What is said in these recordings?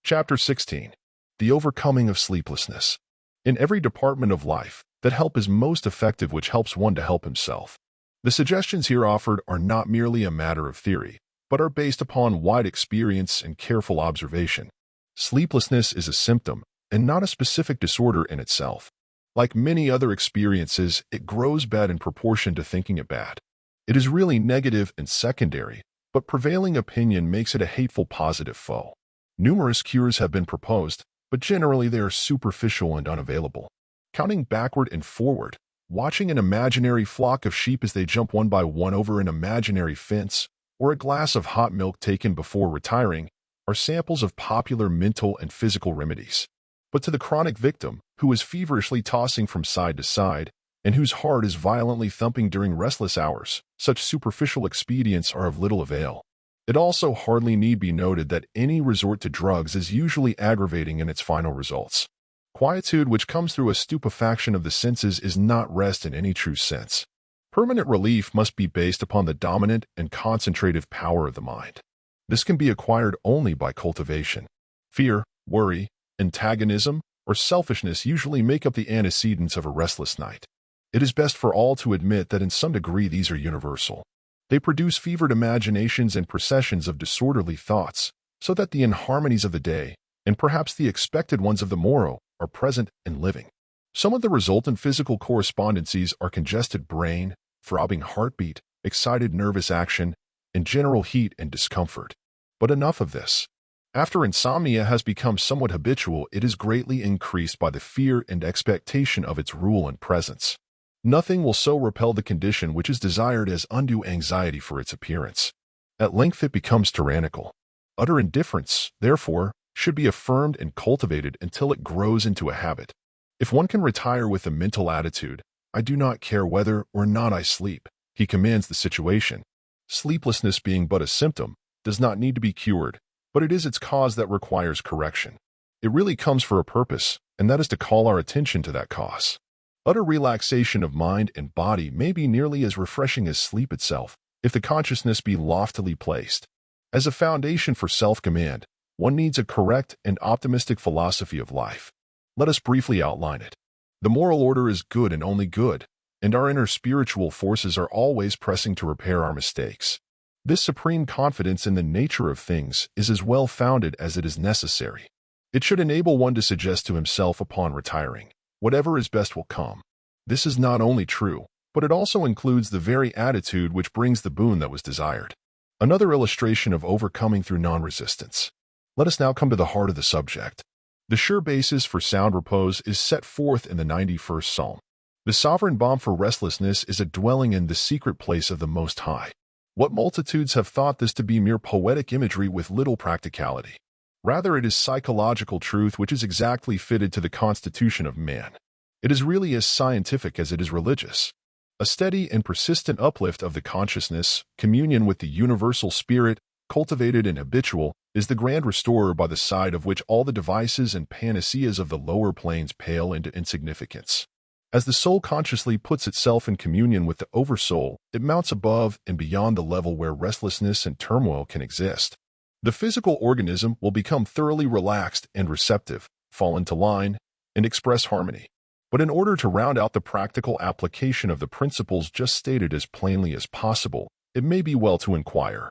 Chapter 16. The Overcoming of Sleeplessness. In every department of life, that help is most effective which helps one to help himself. The suggestions here offered are not merely a matter of theory, but are based upon wide experience and careful observation. Sleeplessness is a symptom, and not a specific disorder in itself. Like many other experiences, it grows bad in proportion to thinking it bad. It is really negative and secondary, but prevailing opinion makes it a hateful positive foe. Numerous cures have been proposed, but generally they are superficial and unavailable. Counting backward and forward, watching an imaginary flock of sheep as they jump one by one over an imaginary fence, or a glass of hot milk taken before retiring, are samples of popular mental and physical remedies. But to the chronic victim, who is feverishly tossing from side to side, and whose heart is violently thumping during restless hours, such superficial expedients are of little avail. It also hardly need be noted that any resort to drugs is usually aggravating in its final results. Quietude which comes through a stupefaction of the senses is not rest in any true sense. Permanent relief must be based upon the dominant and concentrative power of the mind. This can be acquired only by cultivation. Fear, worry, antagonism, or selfishness usually make up the antecedents of a restless night. It is best for all to admit that in some degree these are universal. They produce fevered imaginations and processions of disorderly thoughts, so that the inharmonies of the day, and perhaps the expected ones of the morrow, are present and living. Some of the resultant physical correspondencies are congested brain, throbbing heartbeat, excited nervous action, and general heat and discomfort. But enough of this. After insomnia has become somewhat habitual, it is greatly increased by the fear and expectation of its rule and presence. Nothing will so repel the condition which is desired as undue anxiety for its appearance. At length it becomes tyrannical. Utter indifference, therefore, should be affirmed and cultivated until it grows into a habit. If one can retire with the mental attitude, "I do not care whether or not I sleep," he commands the situation. Sleeplessness being but a symptom, does not need to be cured, but it is its cause that requires correction. It really comes for a purpose, and that is to call our attention to that cause. Utter relaxation of mind and body may be nearly as refreshing as sleep itself, if the consciousness be loftily placed. As a foundation for self-command, one needs a correct and optimistic philosophy of life. Let us briefly outline it. The moral order is good and only good, and our inner spiritual forces are always pressing to repair our mistakes. This supreme confidence in the nature of things is as well founded as it is necessary. It should enable one to suggest to himself upon retiring, "Whatever is best will come." This is not only true, but it also includes the very attitude which brings the boon that was desired. Another illustration of overcoming through non-resistance. Let us now come to the heart of the subject. The sure basis for sound repose is set forth in the 91st Psalm. The sovereign balm for restlessness is a dwelling in the secret place of the Most High. What multitudes have thought this to be mere poetic imagery with little practicality. Rather, it is psychological truth which is exactly fitted to the constitution of man. It is really as scientific as it is religious. A steady and persistent uplift of the consciousness, communion with the universal spirit, cultivated and habitual, is the grand restorer by the side of which all the devices and panaceas of the lower planes pale into insignificance. As the soul consciously puts itself in communion with the oversoul, it mounts above and beyond the level where restlessness and turmoil can exist. The physical organism will become thoroughly relaxed and receptive, fall into line, and express harmony. But in order to round out the practical application of the principles just stated as plainly as possible, it may be well to inquire,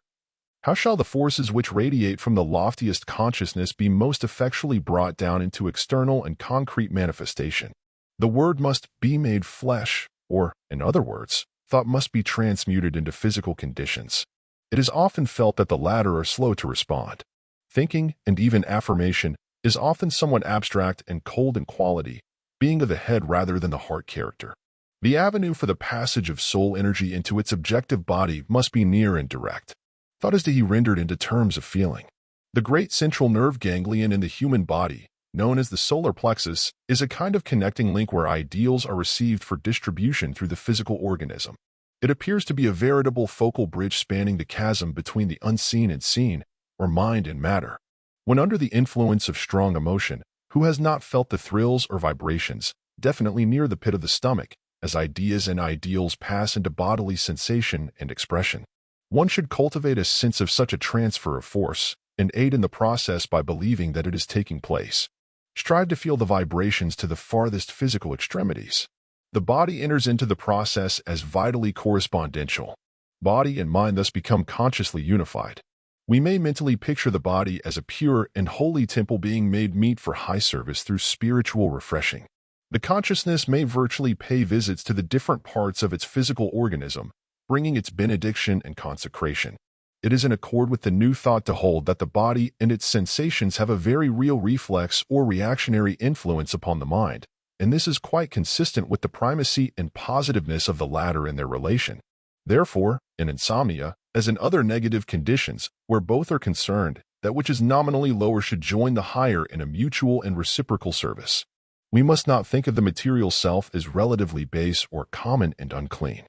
how shall the forces which radiate from the loftiest consciousness be most effectually brought down into external and concrete manifestation? The word must be made flesh, or, in other words, thought must be transmuted into physical conditions. It is often felt that the latter are slow to respond. Thinking, and even affirmation, is often somewhat abstract and cold in quality, being of the head rather than the heart character. The avenue for the passage of soul energy into its objective body must be near and direct. Thought is to be rendered into terms of feeling. The great central nerve ganglion in the human body, known as the solar plexus, is a kind of connecting link where ideals are received for distribution through the physical organism. It appears to be a veritable focal bridge spanning the chasm between the unseen and seen, or mind and matter. When under the influence of strong emotion, who has not felt the thrills or vibrations, definitely near the pit of the stomach, as ideas and ideals pass into bodily sensation and expression? One should cultivate a sense of such a transfer of force, and aid in the process by believing that it is taking place. Strive to feel the vibrations to the farthest physical extremities. The body enters into the process as vitally correspondential. Body and mind thus become consciously unified. We may mentally picture the body as a pure and holy temple being made meet for high service through spiritual refreshing. The consciousness may virtually pay visits to the different parts of its physical organism, bringing its benediction and consecration. It is in accord with the new thought to hold that the body and its sensations have a very real reflex or reactionary influence upon the mind, and this is quite consistent with the primacy and positiveness of the latter in their relation. Therefore, in insomnia, as in other negative conditions where both are concerned, that which is nominally lower should join the higher in a mutual and reciprocal service. We must not think of the material self as relatively base or common and unclean.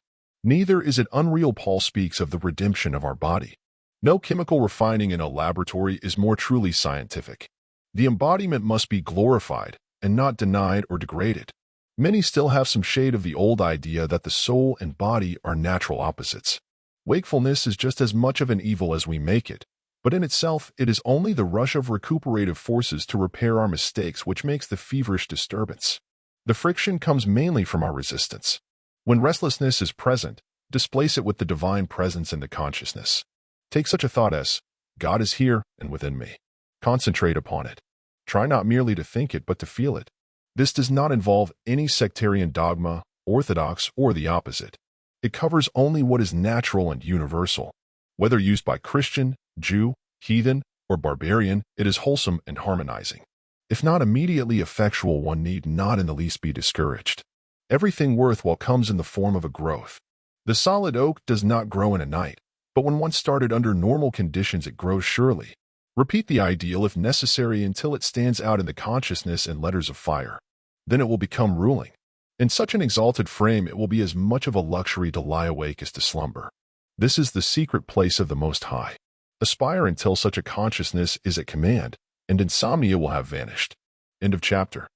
Neither is it unreal. Paul speaks of the redemption of our body. No chemical refining in a laboratory is more truly scientific. The embodiment must be glorified and not denied or degraded. Many still have some shade of the old idea that the soul and body are natural opposites. Wakefulness is just as much of an evil as we make it, but in itself it is only the rush of recuperative forces to repair our mistakes which makes the feverish disturbance. The friction comes mainly from our resistance. When restlessness is present, displace it with the divine presence in the consciousness. Take such a thought as, God is here and within me. Concentrate upon it. Try not merely to think it but to feel it. This does not involve any sectarian dogma, orthodox, or the opposite. It covers only what is natural and universal. Whether used by Christian, Jew, heathen, or barbarian, it is wholesome and harmonizing. If not immediately effectual, one need not in the least be discouraged. Everything worthwhile comes in the form of a growth. The solid oak does not grow in a night, but when once started under normal conditions it grows surely. Repeat the ideal if necessary until it stands out in the consciousness in letters of fire. Then it will become ruling. In such an exalted frame it will be as much of a luxury to lie awake as to slumber. This is the secret place of the Most High. Aspire until such a consciousness is at command, and insomnia will have vanished. End of chapter.